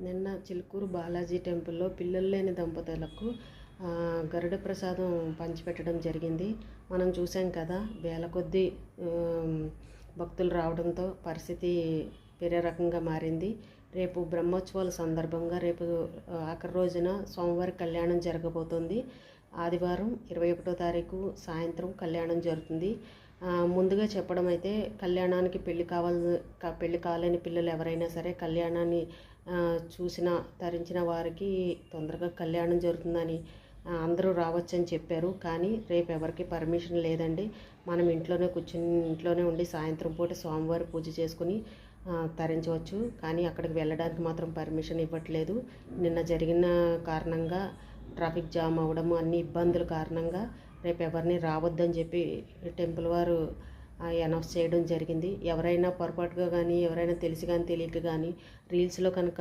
నిన్న చిలుకూరు బాలాజీ టెంపుల్లో పిల్లలు లేని దంపతులకు గరుడ ప్రసాదం పంచిపెట్టడం జరిగింది. మనం చూసాం కదా, వేల కొద్దీ భక్తులు రావడంతో పరిస్థితి వేరే రకంగా మారింది. రేపు బ్రహ్మోత్సవాల సందర్భంగా రేపు ఆఖరి రోజున సోమవారం కళ్యాణం జరగబోతుంది. ఆదివారం 21వ తారీఖు సాయంత్రం కళ్యాణం జరుగుతుంది. ముందుగా చెప్పడం అయితే, కళ్యాణానికి పెళ్లి కాలేని పిల్లలు ఎవరైనా సరే కళ్యాణాన్ని చూసిన తరించిన వారికి తొందరగా కళ్యాణం జరుగుతుందని అందరూ రావచ్చని చెప్పారు. కానీ రేపు ఎవరికి పర్మిషన్ లేదండి. మనం ఇంట్లోనే ఉండి సాయంత్రం పూట స్వామివారి పూజ చేసుకుని తరించవచ్చు. కానీ అక్కడికి వెళ్ళడానికి మాత్రం పర్మిషన్ ఇవ్వట్లేదు. నిన్న జరిగిన కారణంగా ట్రాఫిక్ జామ్ అవ్వడము, అన్ని ఇబ్బందుల కారణంగా రేపు ఎవరిని రావద్దని చెప్పి టెంపుల్ వారు అనౌన్స్ చేయడం జరిగింది. ఎవరైనా పొరపాటుగా కానీ, ఎవరైనా తెలిసి కానీ తెలియక కానీ రీల్స్లో కనుక